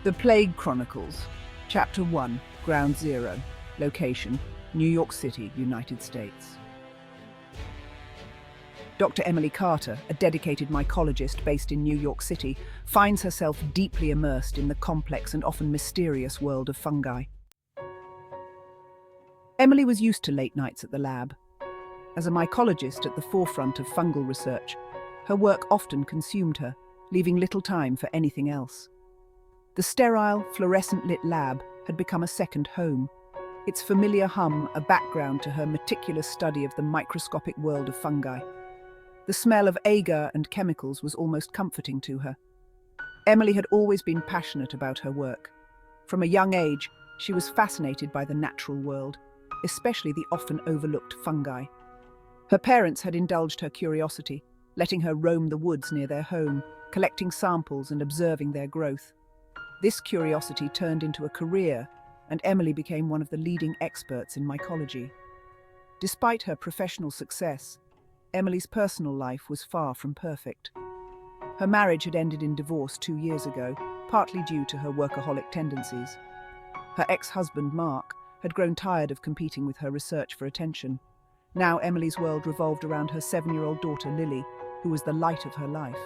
The Plague Chronicles, Chapter 1, Ground Zero, Location, New York City, United States. Dr. Emily Carter, a dedicated mycologist based in New York City, finds herself deeply immersed in the complex and often mysterious world of fungi. Emily was used to late nights at the lab. As a mycologist at the forefront of fungal research, her work often consumed her, leaving little time for anything else. The sterile, fluorescent-lit lab had become a second home, its familiar hum a background to her meticulous study of the microscopic world of fungi. The smell of agar and chemicals was almost comforting to her. Emily had always been passionate about her work. From a young age, she was fascinated by the natural world, especially the often overlooked fungi. Her parents had indulged her curiosity, letting her roam the woods near their home, collecting samples and observing their growth. This curiosity turned into a career, and Emily became one of the leading experts in mycology. Despite her professional success, Emily's personal life was far from perfect. Her marriage had ended in divorce 2 years ago, partly due to her workaholic tendencies. Her ex-husband, Mark, had grown tired of competing with her research for attention. Now Emily's world revolved around her 7-year-old daughter, Lily, who was the light of her life.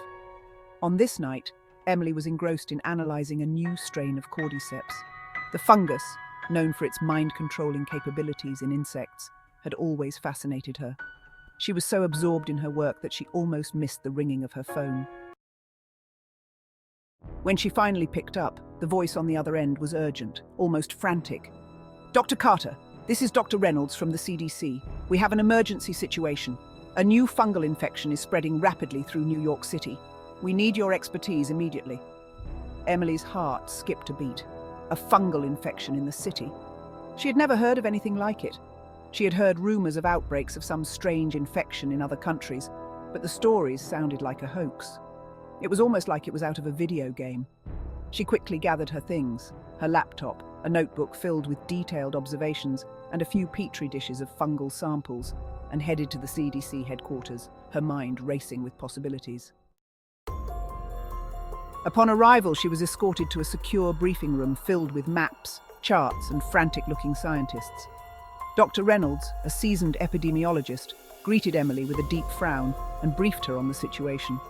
On this night, Emily was engrossed in analysing a new strain of cordyceps. The fungus, known for its mind-controlling capabilities in insects, had always fascinated her. She was so absorbed in her work that she almost missed the ringing of her phone. When she finally picked up, the voice on the other end was urgent, almost frantic. "Dr. Carter, this is Dr. Reynolds from the CDC. We have an emergency situation. A new fungal infection is spreading rapidly through New York City. We need your expertise immediately." Emily's heart skipped a beat. A fungal infection in the city. She had never heard of anything like it. She had heard rumors of outbreaks of some strange infection in other countries, but the stories sounded like a hoax. It was almost like it was out of a video game. She quickly gathered her things, her laptop, a notebook filled with detailed observations, and a few petri dishes of fungal samples, and headed to the CDC headquarters, her mind racing with possibilities. Upon arrival, she was escorted to a secure briefing room filled with maps, charts, and frantic-looking scientists. Dr. Reynolds, a seasoned epidemiologist, greeted Emily with a deep frown and briefed her on the situation.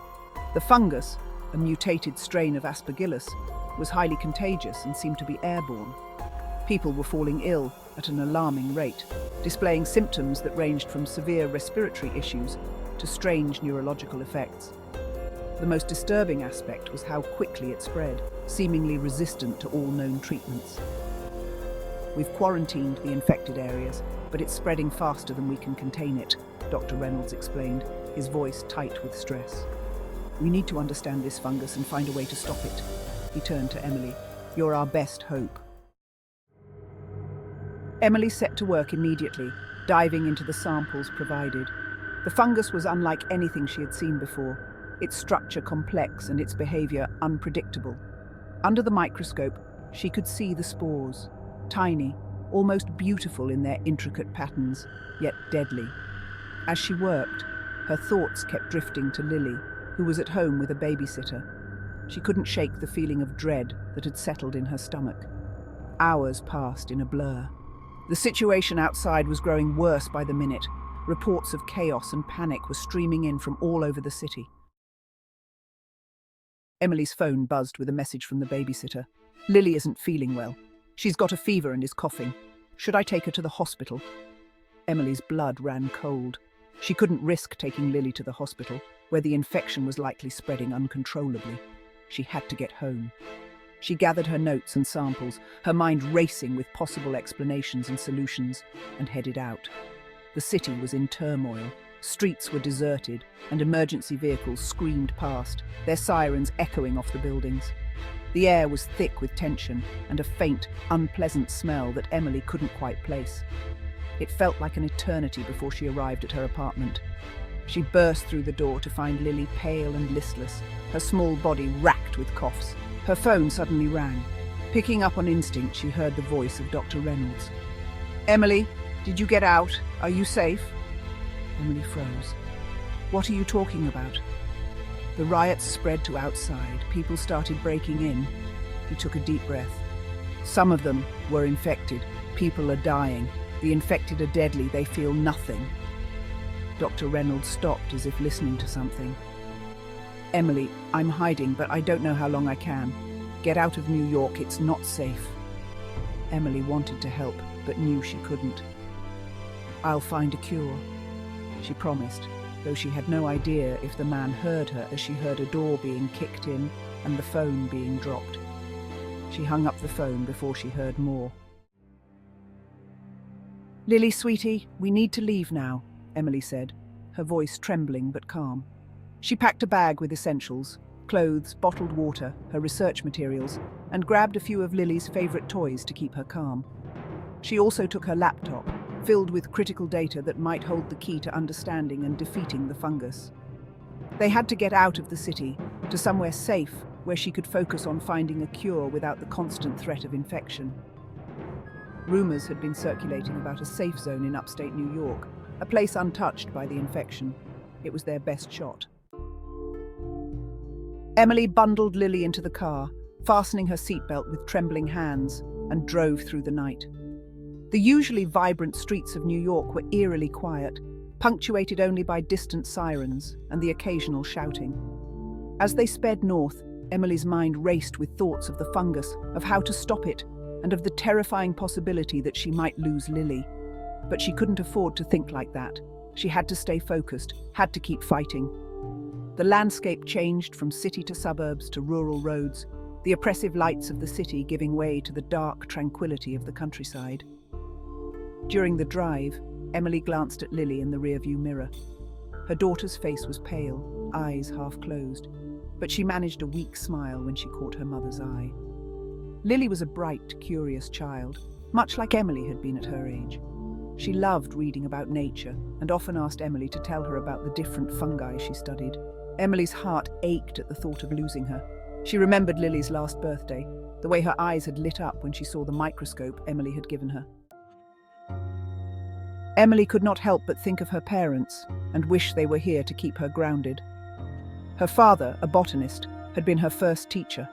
The fungus, a mutated strain of Aspergillus, was highly contagious and seemed to be airborne. People were falling ill at an alarming rate, displaying symptoms that ranged from severe respiratory issues to strange neurological effects. The most disturbing aspect was how quickly it spread, seemingly resistant to all known treatments. "We've quarantined the infected areas, but it's spreading faster than we can contain it," Dr. Reynolds explained, his voice tight with stress. "We need to understand this fungus and find a way to stop it." He turned to Emily. "You're our best hope." Emily set to work immediately, diving into the samples provided. The fungus was unlike anything she had seen before, its structure complex and its behavior unpredictable. Under the microscope, she could see the spores, tiny, almost beautiful in their intricate patterns, yet deadly. As she worked, her thoughts kept drifting to Lily, who was at home with a babysitter. She couldn't shake the feeling of dread that had settled in her stomach. Hours passed in a blur. The situation outside was growing worse by the minute. Reports of chaos and panic were streaming in from all over the city. Emily's phone buzzed with a message from the babysitter. "Lily isn't feeling well. She's got a fever and is coughing. Should I take her to the hospital?" Emily's blood ran cold. She couldn't risk taking Lily to the hospital, where the infection was likely spreading uncontrollably. She had to get home. She gathered her notes and samples, her mind racing with possible explanations and solutions, and headed out. The city was in turmoil. Streets were deserted, and emergency vehicles screamed past, their sirens echoing off the buildings. The air was thick with tension and a faint, unpleasant smell that Emily couldn't quite place. It felt like an eternity before she arrived at her apartment. She burst through the door to find Lily pale and listless, her small body racked with coughs. Her phone suddenly rang. Picking up on instinct, she heard the voice of Dr. Reynolds. "Emily, did you get out? Are you safe?" Emily froze. "What are you talking about?" The riots spread to outside. People started breaking in. He took a deep breath. Some of them were infected. People are dying. The infected are deadly. They feel nothing. Dr. Reynolds stopped as if listening to something. Emily, I'm hiding, but I don't know how long I can. Get out of New York. It's not safe. Emily wanted to help, but knew she couldn't. I'll find a cure, she promised, though she had no idea if the man heard her as she heard a door being kicked in and the phone being dropped. She hung up the phone before she heard more. Lily, sweetie, we need to leave now, Emily said, her voice trembling but calm. She packed a bag with essentials, clothes, bottled water, her research materials, and grabbed a few of Lily's favourite toys to keep her calm. She also took her laptop, filled with critical data that might hold the key to understanding and defeating the fungus. They had to get out of the city, to somewhere safe, where she could focus on finding a cure without the constant threat of infection. Rumours had been circulating about a safe zone in upstate New York, a place untouched by the infection. It was their best shot. Emily bundled Lily into the car, fastening her seatbelt with trembling hands, and drove through the night. The usually vibrant streets of New York were eerily quiet, punctuated only by distant sirens and the occasional shouting. As they sped north, Emily's mind raced with thoughts of the fungus, of how to stop it, and of the terrifying possibility that she might lose Lily. But she couldn't afford to think like that. She had to stay focused, had to keep fighting. The landscape changed from city to suburbs to rural roads, the oppressive lights of the city giving way to the dark tranquility of the countryside. During the drive, Emily glanced at Lily in the rearview mirror. Her daughter's face was pale, eyes half closed, but she managed a weak smile when she caught her mother's eye. Lily was a bright, curious child, much like Emily had been at her age. She loved reading about nature and often asked Emily to tell her about the different fungi she studied. Emily's heart ached at the thought of losing her. She remembered Lily's last birthday, the way her eyes had lit up when she saw the microscope Emily had given her. Emily could not help but think of her parents and wish they were here to keep her grounded. Her father, a botanist, had been her first teacher.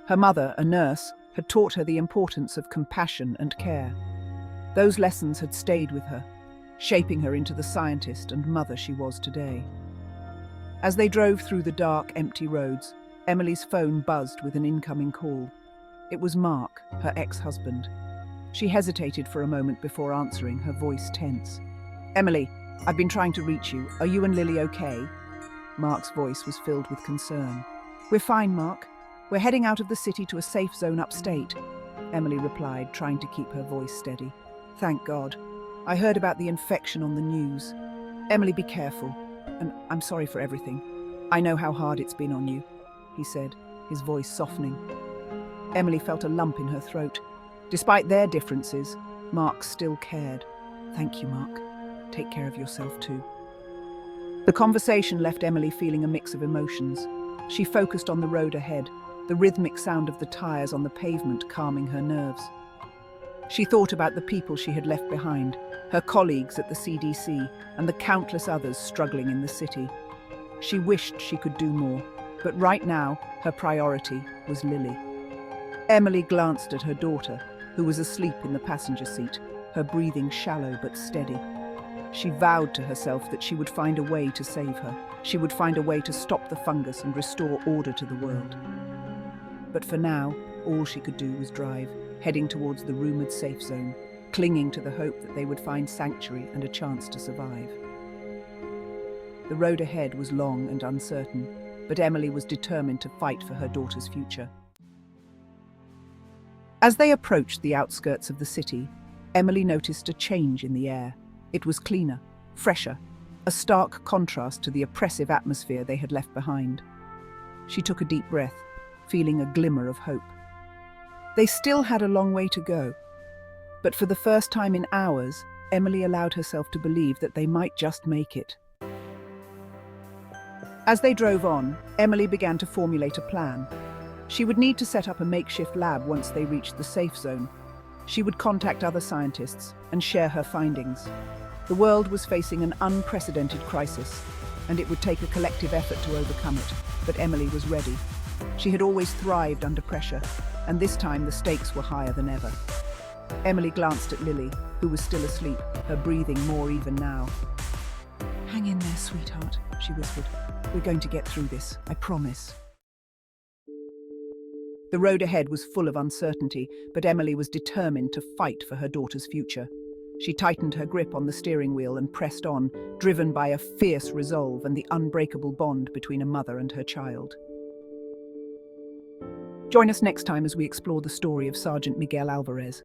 Her mother, a nurse, had taught her the importance of compassion and care. Those lessons had stayed with her, shaping her into the scientist and mother she was today. As they drove through the dark, empty roads, Emily's phone buzzed with an incoming call. It was Mark, her ex-husband. She hesitated for a moment before answering, her voice tense. "Emily, I've been trying to reach you. Are you and Lily okay?" Mark's voice was filled with concern. "We're fine, Mark. We're heading out of the city to a safe zone upstate," Emily replied, trying to keep her voice steady. "Thank God. I heard about the infection on the news. Emily, be careful. And I'm sorry for everything. I know how hard it's been on you," he said, his voice softening. Emily felt a lump in her throat. Despite their differences, Mark still cared. "Thank you, Mark. Take care of yourself too." The conversation left Emily feeling a mix of emotions. She focused on the road ahead, the rhythmic sound of the tires on the pavement calming her nerves. She thought about the people she had left behind, her colleagues at the CDC, and the countless others struggling in the city. She wished she could do more, but right now, her priority was Lily. Emily glanced at her daughter, who was asleep in the passenger seat, her breathing shallow but steady. She vowed to herself that she would find a way to save her. She would find a way to stop the fungus and restore order to the world. But for now, all she could do was drive, heading towards the rumoured safe zone, clinging to the hope that they would find sanctuary and a chance to survive. The road ahead was long and uncertain, but Emily was determined to fight for her daughter's future. As they approached the outskirts of the city, Emily noticed a change in the air. It was cleaner, fresher, a stark contrast to the oppressive atmosphere they had left behind. She took a deep breath, feeling a glimmer of hope. They still had a long way to go, but for the first time in hours, Emily allowed herself to believe that they might just make it. As they drove on, Emily began to formulate a plan. She would need to set up a makeshift lab once they reached the safe zone. She would contact other scientists and share her findings. The world was facing an unprecedented crisis, and it would take a collective effort to overcome it, but Emily was ready. She had always thrived under pressure. and this time the stakes were higher than ever. Emily glanced at Lily, who was still asleep, her breathing more even now. "Hang in there, sweetheart," she whispered. "We're going to get through this, I promise." The road ahead was full of uncertainty, but Emily was determined to fight for her daughter's future. She tightened her grip on the steering wheel and pressed on, driven by a fierce resolve and the unbreakable bond between a mother and her child. Join us next time as we explore the story of Sergeant Miguel Alvarez.